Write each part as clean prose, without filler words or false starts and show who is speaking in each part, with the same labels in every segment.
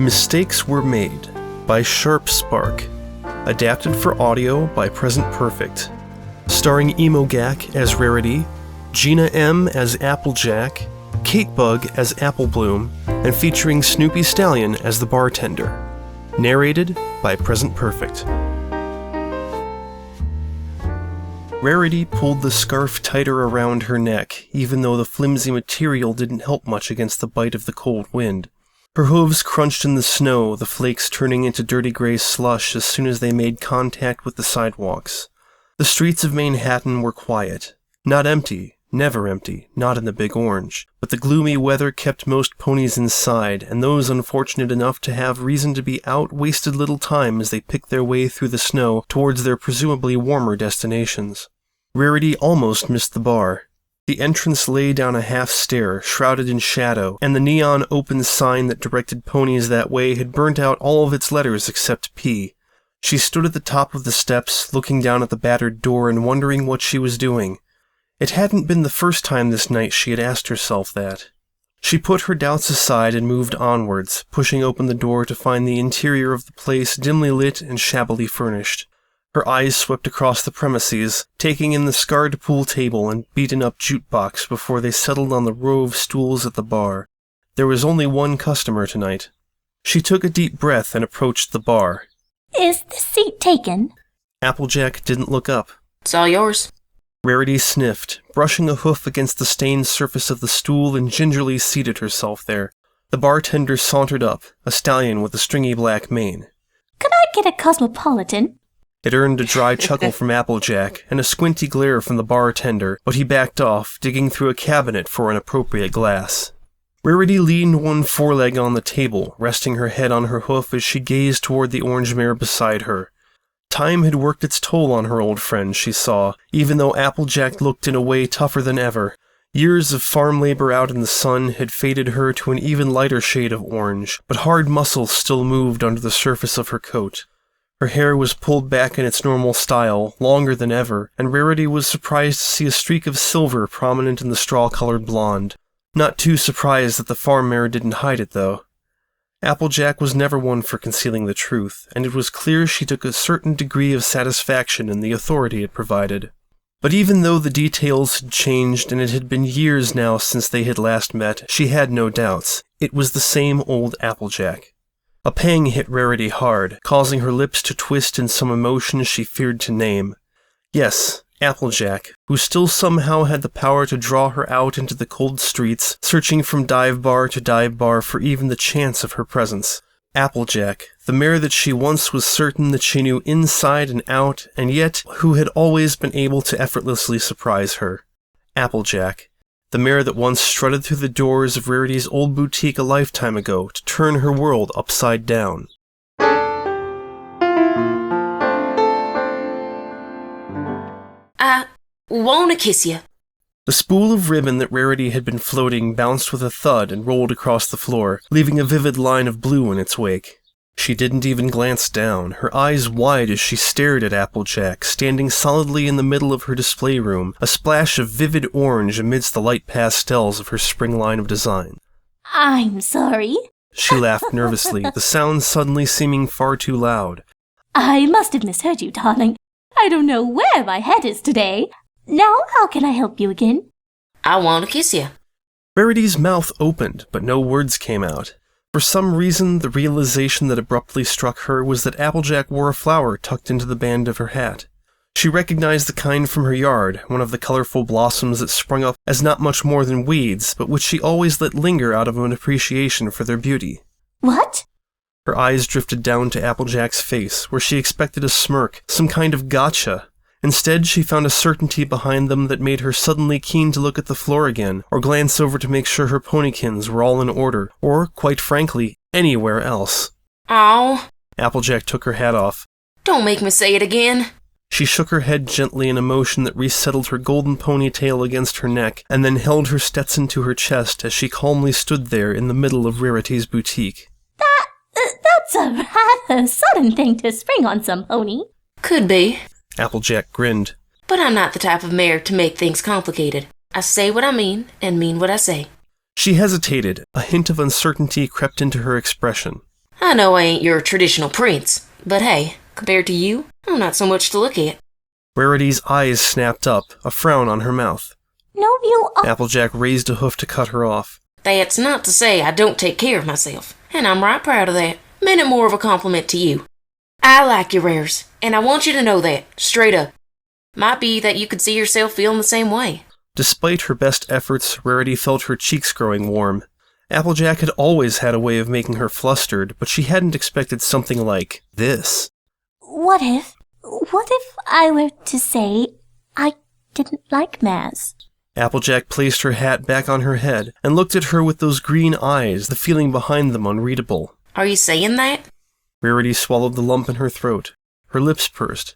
Speaker 1: Mistakes Were Made by Sharp Spark. Adapted for audio by Present Perfect. Starring Emogak as Rarity, Gina M. as Applejack, Kate Bug as Applebloom, and featuring Snoopy Stallion as the bartender. Narrated by Present Perfect. Rarity pulled the scarf tighter around her neck, even though the flimsy material didn't help much against the bite of the cold wind. Her hooves crunched in the snow, the flakes turning into dirty gray slush as soon as they made contact with the sidewalks. The streets of Manhattan were quiet. Not empty, never empty, not in the Big Orange, but the gloomy weather kept most ponies inside, and those unfortunate enough to have reason to be out wasted little time as they picked their way through the snow towards their presumably warmer destinations. Rarity almost missed the bar. The entrance lay down a half-stair, shrouded in shadow, and the neon open sign that directed ponies that way had burnt out all of its letters except P. She stood at the top of the steps, looking down at the battered door and wondering what she was doing. It hadn't been the first time this night she had asked herself that. She put her doubts aside and moved onwards, pushing open the door to find the interior of the place dimly lit and shabbily furnished. Her eyes swept across the premises, taking in the scarred pool table and beaten-up jukebox before they settled on the row of stools at the bar. There was only one customer tonight. She took a deep breath and approached the bar.
Speaker 2: Is the seat taken?
Speaker 1: Applejack didn't look up.
Speaker 3: It's all yours.
Speaker 1: Rarity sniffed, brushing a hoof against the stained surface of the stool and gingerly seated herself there. The bartender sauntered up, a stallion with a stringy black mane.
Speaker 2: Could I get a cosmopolitan?
Speaker 1: It earned a dry chuckle from Applejack and a squinty glare from the bartender, but he backed off, digging through a cabinet for an appropriate glass. Rarity leaned one foreleg on the table, resting her head on her hoof as she gazed toward the orange mare beside her. Time had worked its toll on her old friend, she saw, even though Applejack looked in a way tougher than ever. Years of farm labor out in the sun had faded her to an even lighter shade of orange, but hard muscles still moved under the surface of her coat. Her hair was pulled back in its normal style, longer than ever, and Rarity was surprised to see a streak of silver prominent in the straw-colored blonde. Not too surprised that the farm mare didn't hide it, though. Applejack was never one for concealing the truth, and it was clear she took a certain degree of satisfaction in the authority it provided. But even though the details had changed and it had been years now since they had last met, she had no doubts. It was the same old Applejack. A pang hit Rarity hard, causing her lips to twist in some emotion she feared to name. Yes, Applejack, who still somehow had the power to draw her out into the cold streets, searching from dive bar to dive bar for even the chance of her presence. Applejack, the mare that she once was certain that she knew inside and out, and yet who had always been able to effortlessly surprise her. Applejack, the mare that once strutted through the doors of Rarity's old boutique a lifetime ago to turn her world upside down.
Speaker 3: I wanna kiss you.
Speaker 1: The spool of ribbon that Rarity had been floating bounced with a thud and rolled across the floor, leaving a vivid line of blue in its wake. She didn't even glance down, her eyes wide as she stared at Applejack, standing solidly in the middle of her display room, a splash of vivid orange amidst the light pastels of her spring line of design.
Speaker 2: I'm sorry.
Speaker 1: She laughed nervously, the sound suddenly seeming far too loud.
Speaker 2: I must have misheard you, darling. I don't know where my head is today. Now, how can I help you again?
Speaker 3: I wanna kiss you.
Speaker 1: Rarity's mouth opened, but no words came out. For some reason, the realization that abruptly struck her was that Applejack wore a flower tucked into the band of her hat. She recognized the kind from her yard, one of the colorful blossoms that sprung up as not much more than weeds, but which she always let linger out of an appreciation for their beauty.
Speaker 2: What?
Speaker 1: Her eyes drifted down to Applejack's face, where she expected a smirk, some kind of gotcha. Instead, she found a certainty behind them that made her suddenly keen to look at the floor again, or glance over to make sure her ponykins were all in order, or, quite frankly, anywhere else.
Speaker 3: Aw.
Speaker 1: Applejack took her hat off.
Speaker 3: Don't make me say it again.
Speaker 1: She shook her head gently in a motion that resettled her golden ponytail against her neck, and then held her Stetson to her chest as she calmly stood there in the middle of Rarity's boutique.
Speaker 2: That's a rather sudden thing to spring on some pony.
Speaker 3: Could be.
Speaker 1: Applejack grinned.
Speaker 3: But I'm not the type of mare to make things complicated. I say what I mean, and mean what I say.
Speaker 1: She hesitated. A hint of uncertainty crept into her expression.
Speaker 3: I know I ain't your traditional prince, but hey, compared to you, I'm not so much to look at.
Speaker 1: Rarity's eyes snapped up, a frown on her mouth.
Speaker 2: No, you are...
Speaker 1: Applejack raised a hoof to cut her off.
Speaker 3: That's not to say I don't take care of myself, and I'm right proud of that. Meant it more of a compliment to you. I like your rares, and I want you to know that, straight up. Might be that you could see yourself feeling the same way.
Speaker 1: Despite her best efforts, Rarity felt her cheeks growing warm. Applejack had always had a way of making her flustered, but she hadn't expected something like this.
Speaker 2: What if I were to say I didn't like mares?
Speaker 1: Applejack placed her hat back on her head and looked at her with those green eyes, the feeling behind them unreadable.
Speaker 3: Are you saying that?
Speaker 1: Rarity swallowed the lump in her throat. Her lips pursed.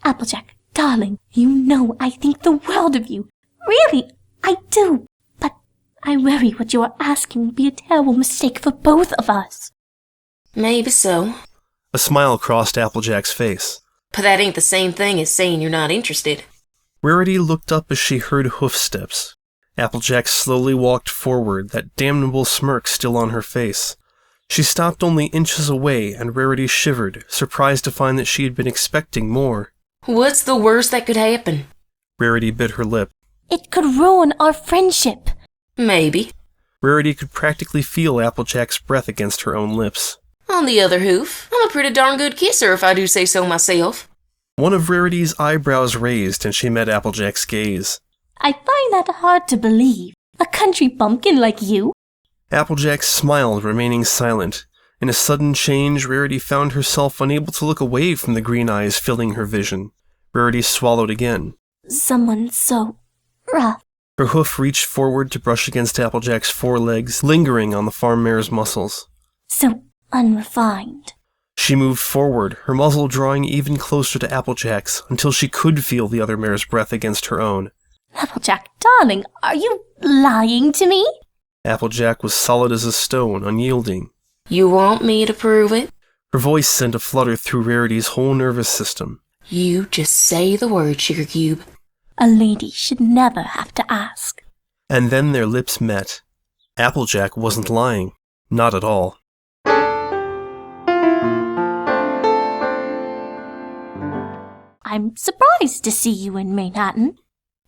Speaker 2: Applejack, darling, you know I think the world of you. Really, I do. But I worry what you are asking will be a terrible mistake for both of us.
Speaker 3: Maybe so.
Speaker 1: A smile crossed Applejack's face.
Speaker 3: But that ain't the same thing as saying you're not interested.
Speaker 1: Rarity looked up as she heard hoofsteps. Applejack slowly walked forward, that damnable smirk still on her face. She stopped only inches away, and Rarity shivered, surprised to find that she had been expecting more.
Speaker 3: What's the worst that could happen?
Speaker 1: Rarity bit her lip.
Speaker 2: It could ruin our friendship.
Speaker 3: Maybe.
Speaker 1: Rarity could practically feel Applejack's breath against her own lips.
Speaker 3: On the other hoof, I'm a pretty darn good kisser if I do say so myself.
Speaker 1: One of Rarity's eyebrows raised, and she met Applejack's gaze.
Speaker 2: I find that hard to believe. A country bumpkin like you?
Speaker 1: Applejack smiled, remaining silent. In a sudden change, Rarity found herself unable to look away from the green eyes filling her vision. Rarity swallowed again.
Speaker 2: Someone so rough.
Speaker 1: Her hoof reached forward to brush against Applejack's forelegs, lingering on the farm mare's muscles.
Speaker 2: So unrefined.
Speaker 1: She moved forward, her muzzle drawing even closer to Applejack's, until she could feel the other mare's breath against her own.
Speaker 2: Applejack, darling, are you lying to me?
Speaker 1: Applejack was solid as a stone, unyielding.
Speaker 3: You want me to prove it?
Speaker 1: Her voice sent a flutter through Rarity's whole nervous system.
Speaker 3: You just say the word, Sugar Cube.
Speaker 2: A lady should never have to ask.
Speaker 1: And then their lips met. Applejack wasn't lying. Not at all.
Speaker 2: I'm surprised to see you in Manhattan.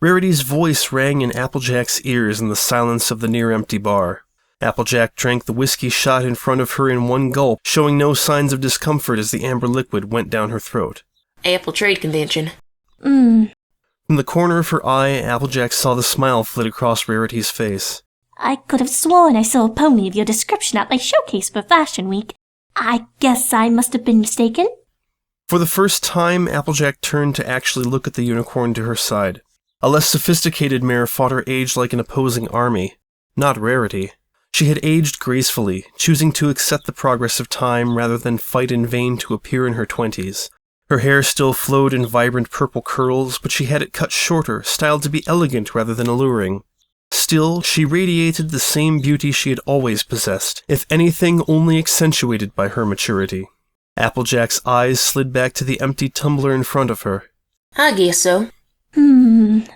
Speaker 1: Rarity's voice rang in Applejack's ears in the silence of the near-empty bar. Applejack drank the whiskey shot in front of her in one gulp, showing no signs of discomfort as the amber liquid went down her throat.
Speaker 3: Apple Trade Convention.
Speaker 1: From the corner of her eye, Applejack saw the smile flit across Rarity's face.
Speaker 2: I could have sworn I saw a pony of your description at my showcase for Fashion Week. I guess I must have been mistaken.
Speaker 1: For the first time, Applejack turned to actually look at the unicorn to her side. A less sophisticated mare fought her age like an opposing army. Not Rarity. She had aged gracefully, choosing to accept the progress of time rather than fight in vain to appear in her 20s. Her hair still flowed in vibrant purple curls, but she had it cut shorter, styled to be elegant rather than alluring. Still, she radiated the same beauty she had always possessed, if anything only accentuated by her maturity. Applejack's eyes slid back to the empty tumbler in front of her.
Speaker 3: I guess so.
Speaker 1: The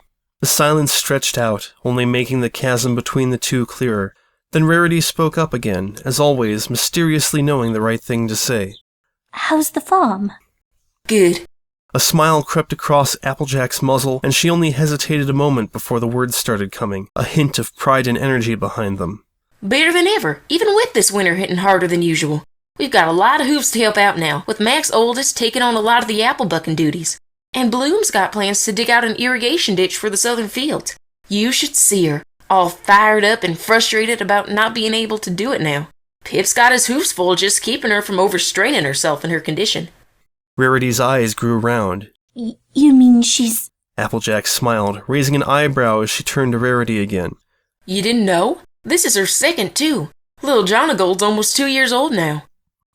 Speaker 1: silence stretched out, only making the chasm between the two clearer. Then Rarity spoke up again, as always, mysteriously knowing the right thing to say.
Speaker 2: How's the farm?
Speaker 3: Good.
Speaker 1: A smile crept across Applejack's muzzle, and she only hesitated a moment before the words started coming, a hint of pride and energy behind them.
Speaker 3: Better than ever, even with this winter hitting harder than usual. We've got a lot of hooves to help out now, with Mac's oldest taking on a lot of the apple bucking duties. And Bloom's got plans to dig out an irrigation ditch for the southern fields. You should see her, all fired up and frustrated about not being able to do it now. Pip's got his hoofs full just keeping her from overstraining herself in her condition.
Speaker 1: Rarity's eyes grew round.
Speaker 2: You mean she's...
Speaker 1: Applejack smiled, raising an eyebrow as she turned to Rarity again.
Speaker 3: You didn't know? This is her second, too. Little Jonagold's almost 2 years old now.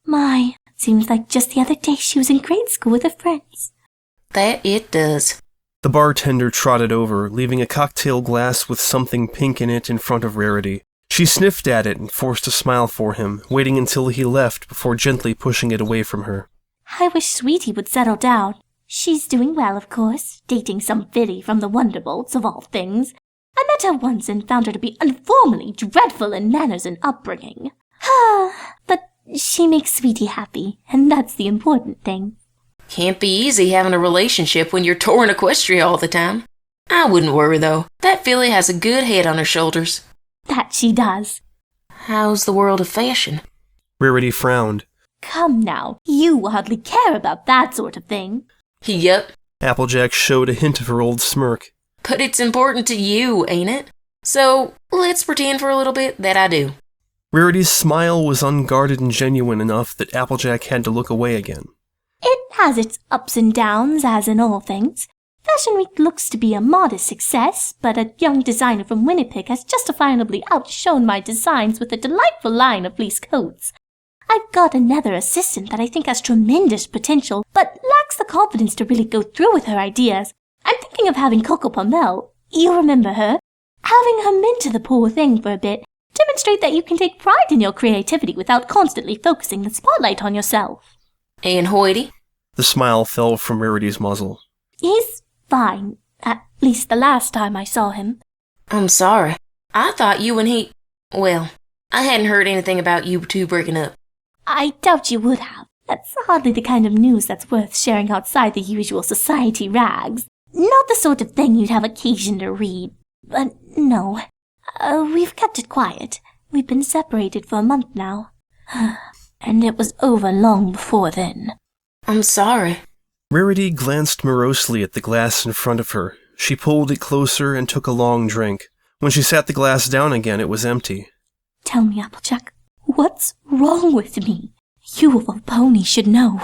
Speaker 2: My, seems like just the other day she was in grade school with her friends.
Speaker 3: That it does.
Speaker 1: The bartender trotted over, leaving a cocktail glass with something pink in it in front of Rarity. She sniffed at it and forced a smile for him, waiting until he left before gently pushing it away from her.
Speaker 2: I wish Sweetie would settle down. She's doing well, of course, dating some filly from the Wonderbolts, of all things. I met her once and found her to be uniformly dreadful in manners and upbringing. But she makes Sweetie happy, and that's the important thing.
Speaker 3: Can't be easy having a relationship when you're touring Equestria all the time. I wouldn't worry, though. That filly has a good head on her shoulders.
Speaker 2: That she does.
Speaker 3: How's the world of fashion?
Speaker 1: Rarity frowned.
Speaker 2: Come now, you hardly care about that sort of thing.
Speaker 3: Yep.
Speaker 1: Applejack showed a hint of her old smirk.
Speaker 3: But it's important to you, ain't it? So, let's pretend for a little bit that I do.
Speaker 1: Rarity's smile was unguarded and genuine enough that Applejack had to look away again.
Speaker 2: It has its ups and downs, as in all things. Fashion Week looks to be a modest success, but a young designer from Winnipeg has justifiably outshone my designs with a delightful line of fleece coats. I've got another assistant that I think has tremendous potential, but lacks the confidence to really go through with her ideas. I'm thinking of having Coco Pomel, you remember her, having her mentor the poor thing for a bit, demonstrate that you can take pride in your creativity without constantly focusing the spotlight on yourself.
Speaker 3: And Hoity?
Speaker 1: The smile fell from Rarity's muzzle.
Speaker 2: He's fine, at least the last time I saw him.
Speaker 3: I'm sorry. I thought you and he... Well, I hadn't heard anything about you two breaking up.
Speaker 2: I doubt you would have. That's hardly the kind of news that's worth sharing outside the usual society rags. Not the sort of thing you'd have occasion to read. But no, we've kept it quiet. We've been separated for a month now. And it was over long before then.
Speaker 3: I'm sorry.
Speaker 1: Rarity glanced morosely at the glass in front of her. She pulled it closer and took a long drink. When she sat the glass down again, it was empty.
Speaker 2: Tell me, Applejack, what's wrong with me? You of a pony should know.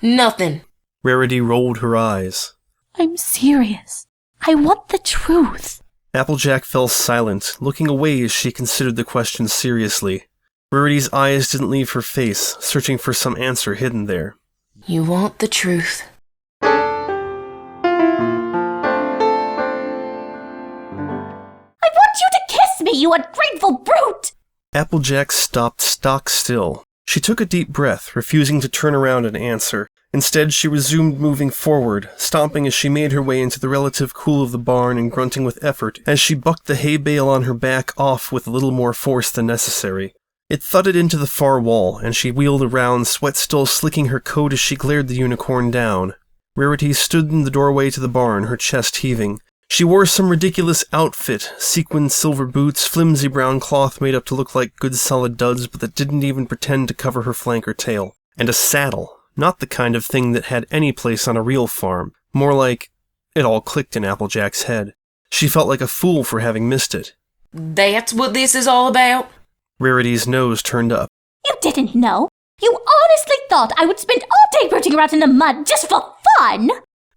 Speaker 3: Nothing.
Speaker 1: Rarity rolled her eyes.
Speaker 2: I'm serious. I want the truth.
Speaker 1: Applejack fell silent, looking away as she considered the question seriously. Rarity's eyes didn't leave her face, searching for some answer hidden there.
Speaker 3: You want the truth.
Speaker 2: I want you to kiss me, you ungrateful brute!
Speaker 1: Applejack stopped stock still. She took a deep breath, refusing to turn around and answer. Instead, she resumed moving forward, stomping as she made her way into the relative cool of the barn and grunting with effort as she bucked the hay bale on her back off with a little more force than necessary. It thudded into the far wall, and she wheeled around, sweat still slicking her coat as she glared the unicorn down. Rarity stood in the doorway to the barn, her chest heaving. She wore some ridiculous outfit, sequined silver boots, flimsy brown cloth made up to look like good solid duds but that didn't even pretend to cover her flank or tail, and a saddle. Not the kind of thing that had any place on a real farm. More like... It all clicked in Applejack's head. She felt like a fool for having missed it.
Speaker 3: That's what this is all about?
Speaker 1: Rarity's nose turned up.
Speaker 2: You didn't know? You honestly thought I would spend all day rooting around in the mud just for fun?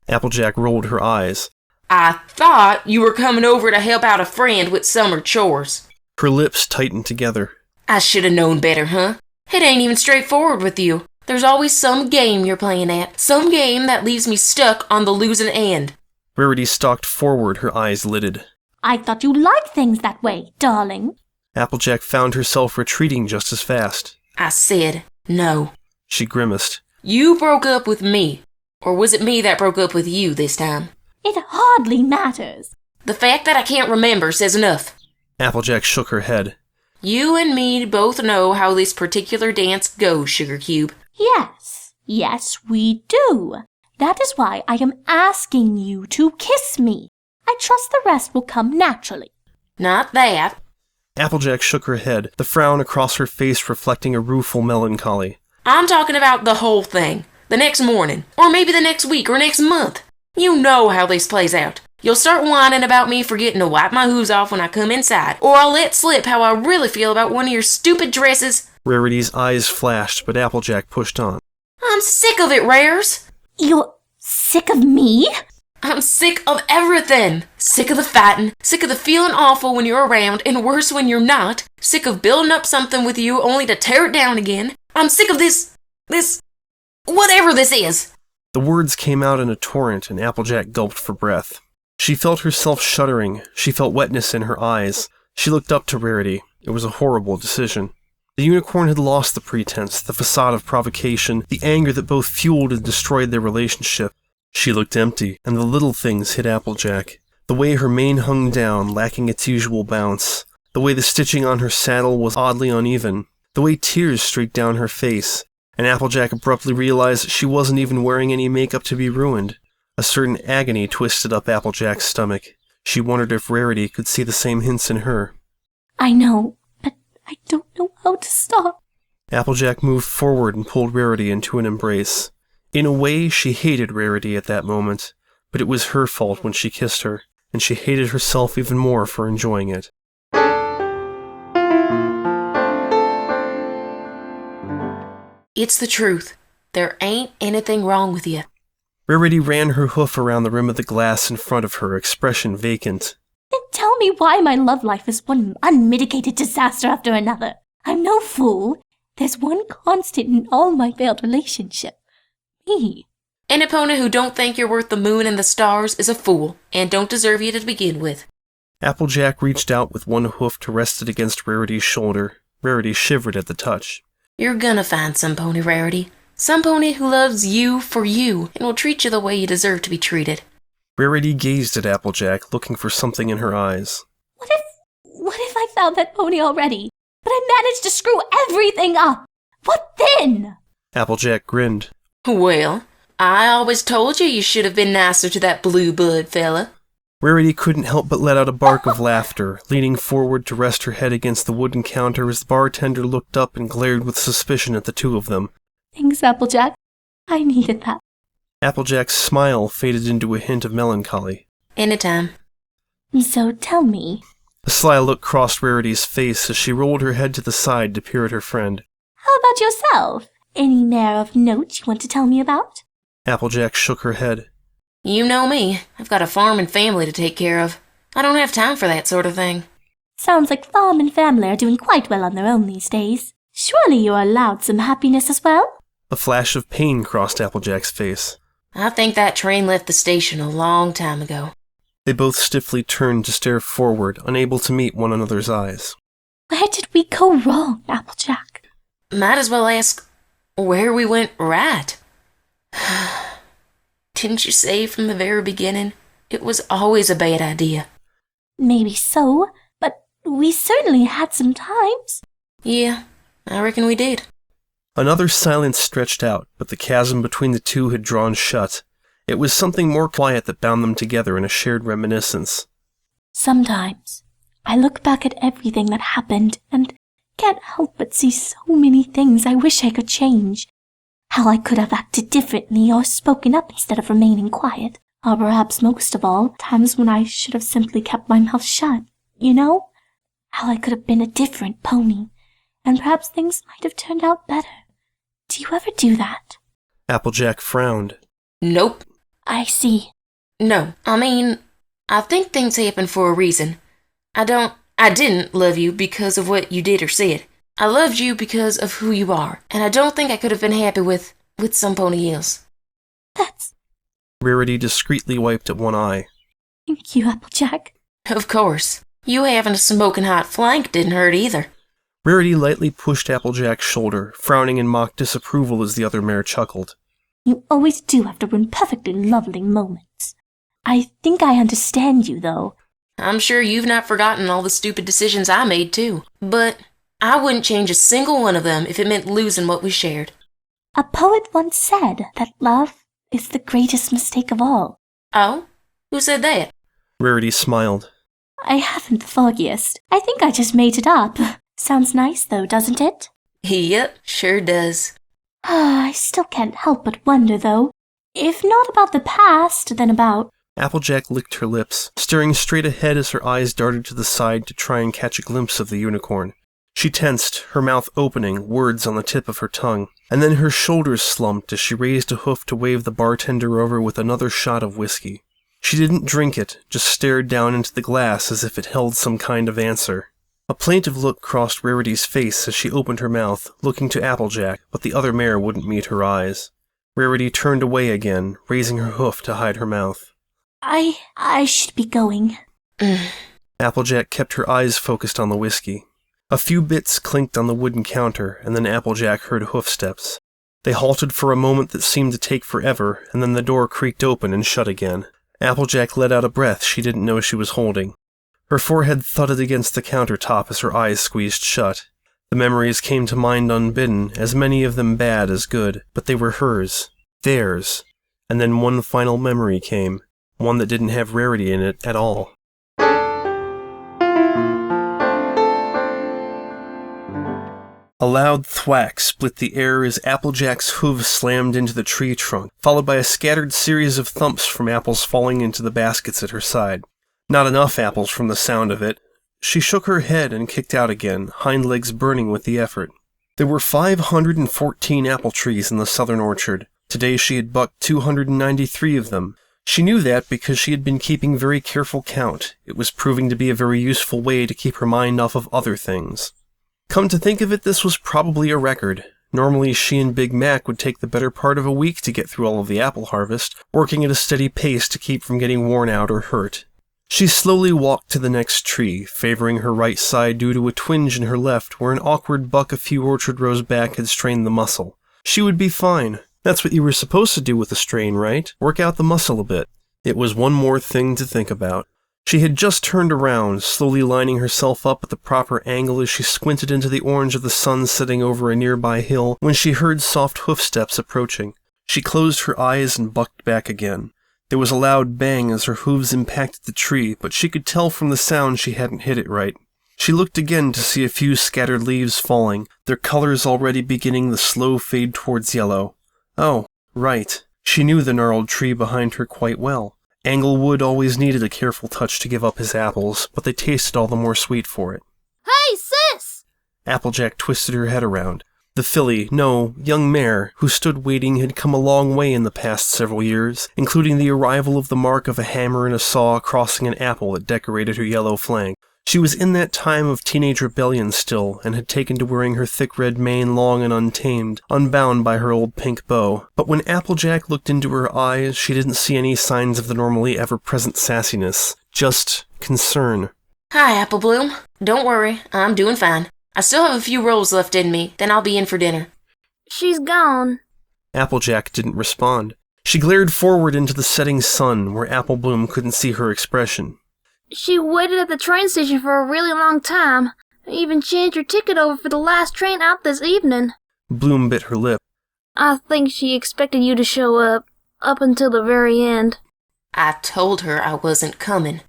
Speaker 1: Applejack rolled her eyes.
Speaker 3: I thought you were coming over to help out a friend with summer chores.
Speaker 1: Her lips tightened together.
Speaker 3: I should have known better, huh? It ain't even straightforward with you. There's always some game you're playing at. Some game that leaves me stuck on the losing end.
Speaker 1: Rarity stalked forward, her eyes lidded.
Speaker 2: I thought you liked things that way, darling.
Speaker 1: Applejack found herself retreating just as fast.
Speaker 3: I said no.
Speaker 1: She grimaced.
Speaker 3: You broke up with me. Or was it me that broke up with you this time?
Speaker 2: It hardly matters.
Speaker 3: The fact that I can't remember says enough.
Speaker 1: Applejack shook her head.
Speaker 3: You and me both know how this particular dance goes, Sugar Cube.
Speaker 2: Yes, we do. That is why I am asking you to kiss me. I trust the rest will come naturally.
Speaker 3: Not that.
Speaker 1: Applejack shook her head, the frown across her face reflecting a rueful melancholy.
Speaker 3: I'm talking about the whole thing. The next morning, or maybe the next week, or next month. You know how this plays out. You'll start whining about me forgetting to wipe my hooves off when I come inside, or I'll let slip how I really feel about one of your stupid dresses.
Speaker 1: Rarity's eyes flashed, but Applejack pushed on.
Speaker 3: I'm sick of it, Rares.
Speaker 2: You're sick of me?
Speaker 3: I'm sick of everything. Sick of the fighting, sick of the feeling awful when you're around, and worse when you're not. Sick of building up something with you only to tear it down again. I'm sick of this, whatever this is.
Speaker 1: The words came out in a torrent, and Applejack gulped for breath. She felt herself shuddering. She felt wetness in her eyes. She looked up to Rarity. It was a horrible decision. The unicorn had lost the pretense, the facade of provocation, the anger that both fueled and destroyed their relationship. She looked empty, and the little things hit Applejack. The way her mane hung down, lacking its usual bounce. The way the stitching on her saddle was oddly uneven. the way tears streaked down her face, and Applejack abruptly realized she wasn't even wearing any makeup to be ruined. A certain agony twisted up Applejack's stomach. She wondered if Rarity could see the same hints in her.
Speaker 2: I know, but I don't know how to stop.
Speaker 1: Applejack moved forward and pulled Rarity into an embrace. In a way, she hated Rarity at that moment, but it was her fault when she kissed her, and she hated herself even more for enjoying it.
Speaker 3: It's the truth. There ain't anything wrong with you.
Speaker 1: Rarity ran her hoof around the rim of the glass in front of her, expression vacant.
Speaker 2: Then tell me why my love life is one unmitigated disaster after another. I'm no fool. There's one constant in all my failed relationships. Me.
Speaker 3: An opponent who don't think you're worth the moon and the stars is a fool, and don't deserve you to begin with.
Speaker 1: Applejack reached out with one hoof to rest it against Rarity's shoulder. Rarity shivered at the touch.
Speaker 3: You're gonna find some pony, Rarity. Some pony who loves you for you, and will treat you the way you deserve to be treated.
Speaker 1: Rarity gazed at Applejack, looking for something in her eyes.
Speaker 2: What if I found that pony already, but I managed to screw everything up? What then?
Speaker 1: Applejack grinned.
Speaker 3: Well, I always told you should have been nicer to that blue bud fella.
Speaker 1: Rarity couldn't help but let out a bark of laughter, leaning forward to rest her head against the wooden counter as the bartender looked up and glared with suspicion at the two of them.
Speaker 2: Thanks, Applejack. I needed that.
Speaker 1: Applejack's smile faded into a hint of melancholy.
Speaker 3: Anytime.
Speaker 2: So tell me.
Speaker 1: A sly look crossed Rarity's face as she rolled her head to the side to peer at her friend.
Speaker 2: How about yourself? Any mare of note you want to tell me about?
Speaker 1: Applejack shook her head.
Speaker 3: You know me. I've got a farm and family to take care of. I don't have time for that sort of thing.
Speaker 2: Sounds like farm and family are doing quite well on their own these days. Surely you are allowed some happiness as well?
Speaker 1: A flash of pain crossed Applejack's face.
Speaker 3: I think that train left the station a long time ago.
Speaker 1: They both stiffly turned to stare forward, unable to meet one another's eyes.
Speaker 2: Where did we go wrong, Applejack?
Speaker 3: Might as well ask where we went right. Didn't you say from the very beginning it was always a bad idea?
Speaker 2: Maybe so, but we certainly had some times.
Speaker 3: Yeah, I reckon we did.
Speaker 1: Another silence stretched out, but the chasm between the two had drawn shut. It was something more quiet that bound them together in a shared reminiscence.
Speaker 2: Sometimes I look back at everything that happened and can't help but see so many things I wish I could change. How I could have acted differently or spoken up instead of remaining quiet. Or perhaps most of all, times when I should have simply kept my mouth shut, you know? How I could have been a different pony, and perhaps things might have turned out better. Do you ever do that?
Speaker 1: Applejack frowned.
Speaker 3: Nope.
Speaker 2: I see.
Speaker 3: No, I think things happen for a reason. I didn't love you because of what you did or said. I loved you because of who you are, and I don't think I could have been happy with some pony else.
Speaker 2: That's...
Speaker 1: Rarity discreetly wiped at one eye.
Speaker 2: Thank you, Applejack.
Speaker 3: Of course. You having a smoking hot flank didn't hurt either.
Speaker 1: Rarity lightly pushed Applejack's shoulder, frowning in mock disapproval as the other mare chuckled.
Speaker 2: You always do have to ruin perfectly lovely moments. I think I understand you, though.
Speaker 3: I'm sure you've not forgotten all the stupid decisions I made, too. But I wouldn't change a single one of them if it meant losing what we shared.
Speaker 2: A poet once said that love is the greatest mistake of all.
Speaker 3: Oh? Who said that?
Speaker 1: Rarity smiled.
Speaker 2: I haven't the foggiest. I think I just made it up. Sounds nice, though, doesn't it?
Speaker 3: Yep, sure does.
Speaker 2: I still can't help but wonder, though. If not about the past, then about...
Speaker 1: Applejack licked her lips, staring straight ahead as her eyes darted to the side to try and catch a glimpse of the unicorn. She tensed, her mouth opening, words on the tip of her tongue, and then her shoulders slumped as she raised a hoof to wave the bartender over with another shot of whiskey. She didn't drink it, just stared down into the glass as if it held some kind of answer. A plaintive look crossed Rarity's face as she opened her mouth, looking to Applejack, but the other mare wouldn't meet her eyes. Rarity turned away again, raising her hoof to hide her mouth.
Speaker 2: I should be going.
Speaker 1: Applejack kept her eyes focused on the whiskey. A few bits clinked on the wooden counter, and then Applejack heard hoofsteps. They halted for a moment that seemed to take forever, and then the door creaked open and shut again. Applejack let out a breath she didn't know she was holding. Her forehead thudded against the countertop as her eyes squeezed shut. The memories came to mind unbidden, as many of them bad as good, but they were hers. Theirs. And then one final memory came, one that didn't have Rarity in it at all. A loud thwack split the air as Applejack's hooves slammed into the tree trunk, followed by a scattered series of thumps from apples falling into the baskets at her side. Not enough apples from the sound of it. She shook her head and kicked out again, hind legs burning with the effort. There were 514 apple trees in the southern orchard. Today she had bucked 293 of them. She knew that because she had been keeping very careful count. It was proving to be a very useful way to keep her mind off of other things. Come to think of it, this was probably a record. Normally she and Big Mac would take the better part of a week to get through all of the apple harvest, working at a steady pace to keep from getting worn out or hurt. She slowly walked to the next tree, favoring her right side due to a twinge in her left where an awkward buck a few orchard rows back had strained the muscle. She would be fine. That's what you were supposed to do with a strain, right? Work out the muscle a bit. It was one more thing to think about. She had just turned around, slowly lining herself up at the proper angle as she squinted into the orange of the sun setting over a nearby hill, when she heard soft hoofsteps approaching. She closed her eyes and bucked back again. There was a loud bang as her hooves impacted the tree, but she could tell from the sound she hadn't hit it right. She looked again to see a few scattered leaves falling, their colors already beginning the slow fade towards yellow. Oh, right. She knew the gnarled tree behind her quite well. Englewood always needed a careful touch to give up his apples, but they tasted all the more sweet for it.
Speaker 4: Hey, sis!
Speaker 1: Applejack twisted her head around. The filly, no, young mare, who stood waiting had come a long way in the past several years, including the arrival of the mark of a hammer and a saw crossing an apple that decorated her yellow flank. She was in that time of teenage rebellion still, and had taken to wearing her thick red mane long and untamed, unbound by her old pink bow. But when Applejack looked into her eyes, she didn't see any signs of the normally ever-present sassiness, just concern.
Speaker 3: Hi, Apple Bloom. Don't worry, I'm doing fine. I still have a few rolls left in me, then I'll be in for dinner.
Speaker 4: She's gone.
Speaker 1: Applejack didn't respond. She glared forward into the setting sun, where Apple Bloom couldn't see her expression.
Speaker 4: She waited at the train station for a really long time. Even changed her ticket over for the last train out this evening.
Speaker 1: Bloom bit her lip.
Speaker 4: I think she expected you to show up until the very end.
Speaker 3: I told her I wasn't coming.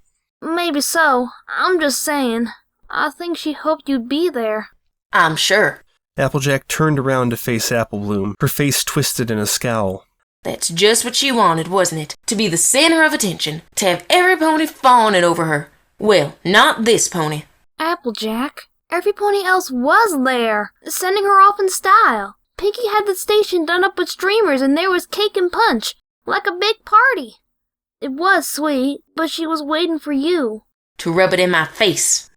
Speaker 4: Maybe so. I'm just saying. I think she hoped you'd be there.
Speaker 3: I'm sure.
Speaker 1: Applejack turned around to face Apple Bloom, her face twisted in a scowl.
Speaker 3: That's just what she wanted, wasn't it? To be the center of attention. To have every pony fawning over her. Well, not this pony.
Speaker 4: Applejack, every pony else was there, sending her off in style. Pinky had the station done up with streamers and there was cake and punch, like a big party. It was sweet, but she was waiting for you.
Speaker 3: To rub it in my face.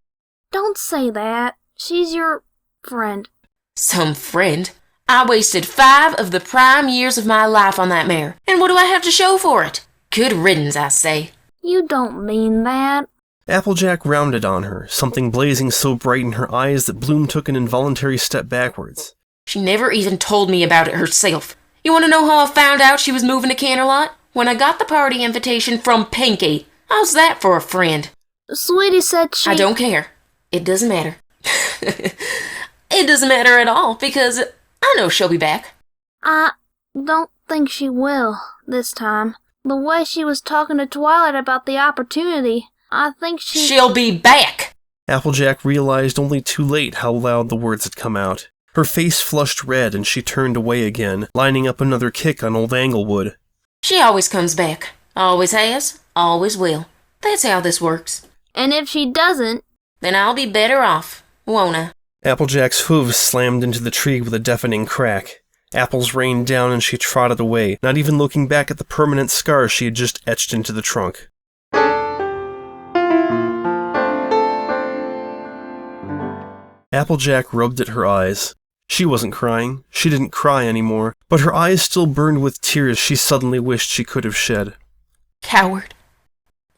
Speaker 4: Don't say that. She's your friend.
Speaker 3: Some friend? I wasted 5 of the prime years of my life on that mare, and what do I have to show for it? Good riddance, I say.
Speaker 4: You don't mean that.
Speaker 1: Applejack rounded on her, something blazing so bright in her eyes that Bloom took an involuntary step backwards.
Speaker 3: She never even told me about it herself. You want to know how I found out she was moving to Canterlot? When I got the party invitation from Pinky. How's that for a friend?
Speaker 4: Sweetie said she...
Speaker 3: I don't care. It doesn't matter. It doesn't matter at all, because I know she'll be back.
Speaker 4: I don't think she will, this time. The way she was talking to Twilight about the opportunity, I think
Speaker 3: She'll be back!
Speaker 1: Applejack realized only too late how loud the words had come out. Her face flushed red and she turned away again, lining up another kick on old Englewood.
Speaker 3: She always comes back. Always has, always will. That's how this works.
Speaker 4: And if she doesn't...
Speaker 3: Then I'll be better off, won't I?
Speaker 1: Applejack's hooves slammed into the tree with a deafening crack. Apples rained down and she trotted away, not even looking back at the permanent scar she had just etched into the trunk. Applejack rubbed at her eyes. She wasn't crying. She didn't cry anymore, but her eyes still burned with tears she suddenly wished she could have shed.
Speaker 3: Coward.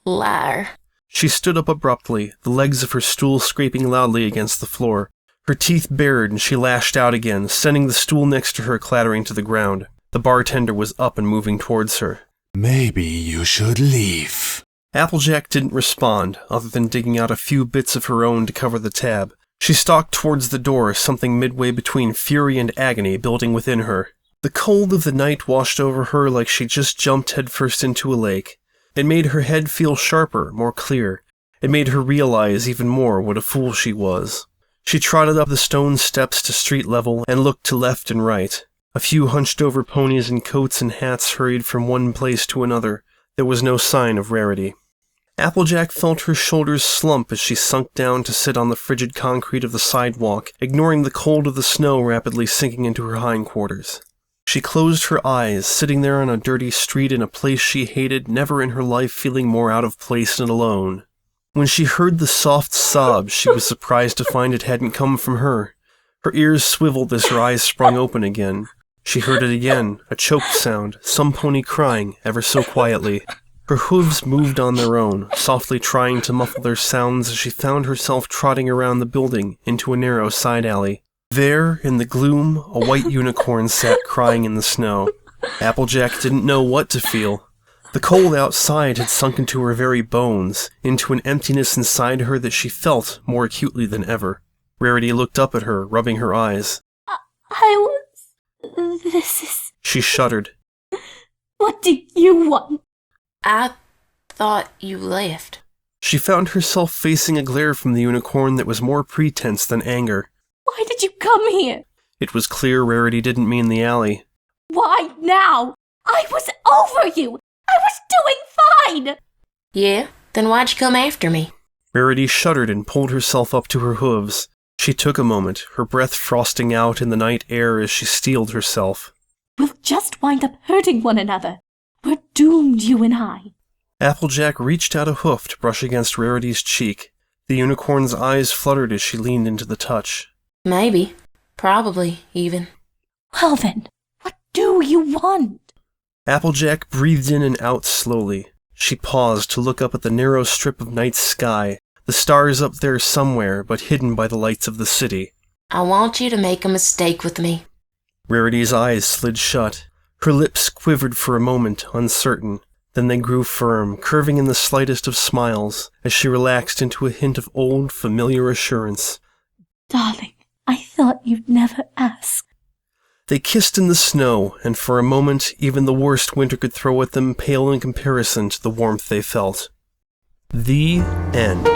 Speaker 3: Liar.
Speaker 1: She stood up abruptly, the legs of her stool scraping loudly against the floor. Her teeth bared and she lashed out again, sending the stool next to her clattering to the ground. The bartender was up and moving towards her.
Speaker 5: Maybe you should leave.
Speaker 1: Applejack didn't respond, other than digging out a few bits of her own to cover the tab. She stalked towards the door, something midway between fury and agony building within her. The cold of the night washed over her like she just jumped headfirst into a lake. It made her head feel sharper, more clear. It made her realize even more what a fool she was. She trotted up the stone steps to street level and looked to left and right. A few hunched-over ponies in coats and hats hurried from one place to another. There was no sign of Rarity. Applejack felt her shoulders slump as she sunk down to sit on the frigid concrete of the sidewalk, ignoring the cold of the snow rapidly sinking into her hindquarters. She closed her eyes, sitting there on a dirty street in a place she hated, never in her life feeling more out of place and alone. When she heard the soft sobs, she was surprised to find it hadn't come from her. Her ears swiveled as her eyes sprung open again. She heard it again, a choked sound, some pony crying, ever so quietly. Her hooves moved on their own, softly trying to muffle their sounds as she found herself trotting around the building into a narrow side alley. There, in the gloom, a white unicorn sat crying in the snow. Applejack didn't know what to feel. The cold outside had sunk into her very bones, into an emptiness inside her that she felt more acutely than ever. Rarity looked up at her, rubbing her eyes.
Speaker 2: This is...
Speaker 1: She shuddered.
Speaker 2: What do you want?
Speaker 3: I thought you left.
Speaker 1: She found herself facing a glare from the unicorn that was more pretense than anger.
Speaker 2: Why did you come here?
Speaker 1: It was clear Rarity didn't mean the alley.
Speaker 2: Why now? I was over you! I was doing fine!
Speaker 3: Yeah? Then why'd you come after me?
Speaker 1: Rarity shuddered and pulled herself up to her hooves. She took a moment, her breath frosting out in the night air as she steeled herself.
Speaker 2: We'll just wind up hurting one another. We're doomed, you and I.
Speaker 1: Applejack reached out a hoof to brush against Rarity's cheek. The unicorn's eyes fluttered as she leaned into the touch.
Speaker 3: Maybe. Probably, even.
Speaker 2: Well then, what do you want?
Speaker 1: Applejack breathed in and out slowly. She paused to look up at the narrow strip of night sky, the stars up there somewhere but hidden by the lights of the city.
Speaker 3: I want you to make a mistake with me.
Speaker 1: Rarity's eyes slid shut. Her lips quivered for a moment, uncertain. Then they grew firm, curving in the slightest of smiles, as she relaxed into a hint of old, familiar assurance.
Speaker 2: Darling, I thought you'd never ask.
Speaker 1: They kissed in the snow, and for a moment even the worst winter could throw at them paled in comparison to the warmth they felt. The end.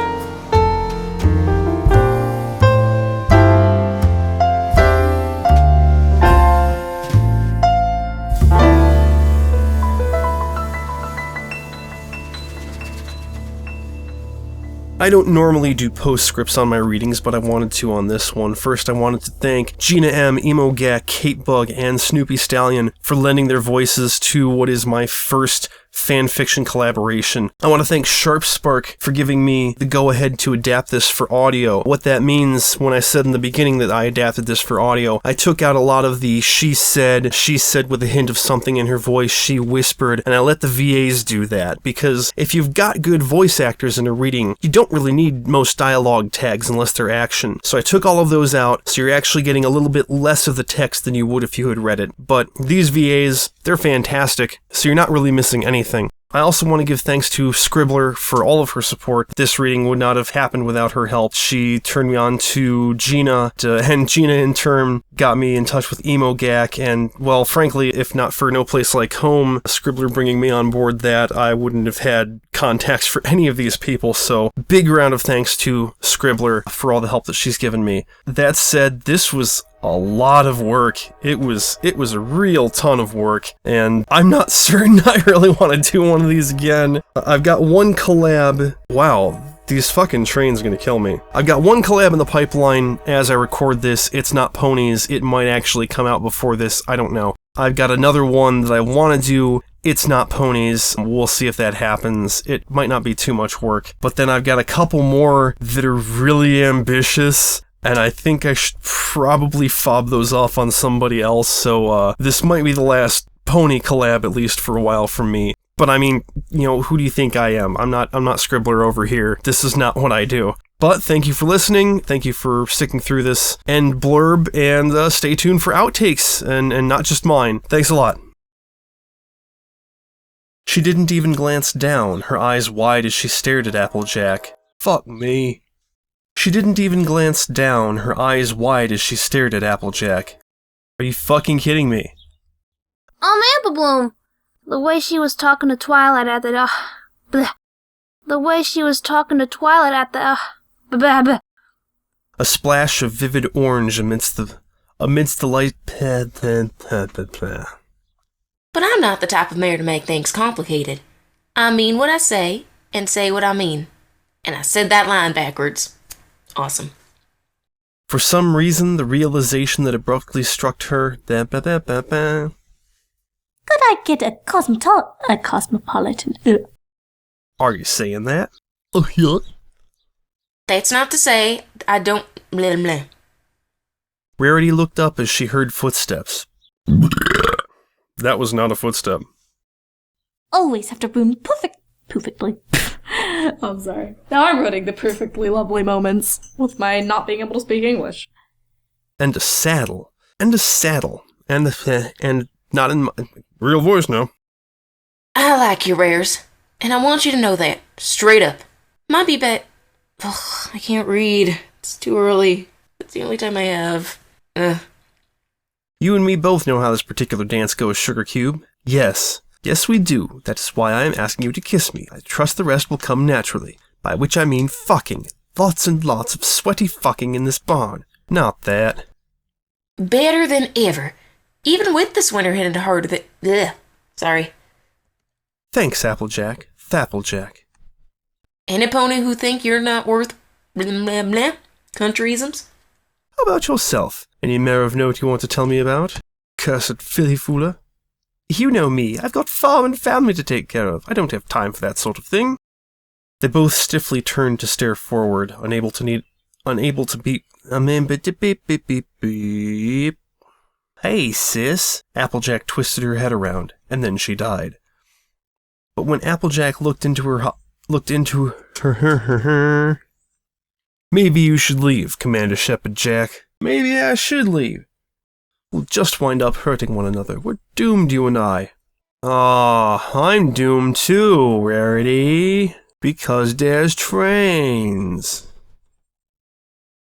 Speaker 1: I don't normally do postscripts on my readings, but I wanted to on this one. First, I wanted to thank Gina M, Emo Gak, Kate Bug, and Snoopy Stallion for lending their voices to what is my first fanfiction collaboration. I want to thank Sharp Spark for giving me the go-ahead to adapt this for audio. What that means, when I said in the beginning that I adapted this for audio, I took out a lot of the she said with a hint of something in her voice, she whispered, and I let the VAs do that, because if you've got good voice actors in a reading, you don't really need most dialogue tags unless they're action. So I took all of those out, so you're actually getting a little bit less of the text than you would if you had read it. But these VAs, they're fantastic, so you're not really missing anything. I also want to give thanks to Scribbler for all of her support. This reading would not have happened without her help. She turned me on to Gina, and Gina in turn got me in touch with Emo Gak, and, well, frankly, if not for No Place Like Home, Scribbler bringing me on board that, I wouldn't have had contacts for any of these people, so big round of thanks to Scribbler for all the help that she's given me. That said, this was a lot of work. It was a real ton of work, and I'm not certain I really want to do one of these again. I've got one collab. Wow, these fucking trains are gonna kill me. I've got one collab in the pipeline as I record this. It's not ponies. It might actually come out before this. I don't know. I've got another one that I want to do. It's not ponies. We'll see if that happens. It might not be too much work. But then I've got a couple more that are really ambitious, and I think I should probably fob those off on somebody else, so this might be the last pony collab, at least for a while, from me. But I mean, you know, who do you think I am? I'm not Scribbler over here. This is not what I do. But thank you for listening, thank you for sticking through this end blurb, and stay tuned for outtakes, and not just mine. Thanks a lot. She didn't even glance down, her eyes wide as she stared at Applejack. Fuck me. She didn't even glance down, her eyes wide as she stared at Applejack. Are you fucking kidding me?
Speaker 4: Amanda Bloom! The way she was talking to Twilight at the, bleh. The way she was talking to Twilight at the, bleh, bleh.
Speaker 1: A splash of vivid orange amidst the light.
Speaker 3: But I'm not the type of mayor to make things complicated. I mean what I say, and say what I mean. And I said that line backwards. Awesome.
Speaker 1: For some reason, the realization that abruptly struck her.
Speaker 2: Could I get a cosmopolitan?
Speaker 1: Are you saying that? Oh, yeah.
Speaker 3: That's not to say I don't blah blah.
Speaker 1: Rarity looked up as she heard footsteps. That was not a footstep.
Speaker 2: Always have to ruin perfectly.
Speaker 6: I'm sorry. Now I'm ruining the perfectly lovely moments with my not being able to speak English.
Speaker 1: And a saddle. And not in my real voice now.
Speaker 3: I like your rares, and I want you to know that, straight up. Might be bad. Ugh, I can't read. It's too early. It's the only time I have.
Speaker 1: You and me both know how this particular dance goes, Sugar Cube. Yes, we do. That is why I am asking you to kiss me. I trust the rest will come naturally. By which I mean fucking. Lots and lots of sweaty fucking in this barn. Not that.
Speaker 3: Better than ever. Even with this winter hitting harder than... Ugh. Sorry.
Speaker 1: Thanks, Applejack. Thapplejack.
Speaker 3: Any pony who think you're not worth... blah blah blah. Countryisms?
Speaker 1: How about yourself? Any mare of note you want to tell me about? Cursed filly fooler. You know me. I've got farm and family to take care of. I don't have time for that sort of thing. They both stiffly turned to stare forward, unable to beep. Hey, sis. Applejack twisted her head around, and then she died. But when Applejack looked into her... Maybe you should leave, Commander Shepherd Jack. Maybe I should leave. We'll just wind up hurting one another. We're doomed, you and I. I'm doomed too, Rarity. Because there's trains.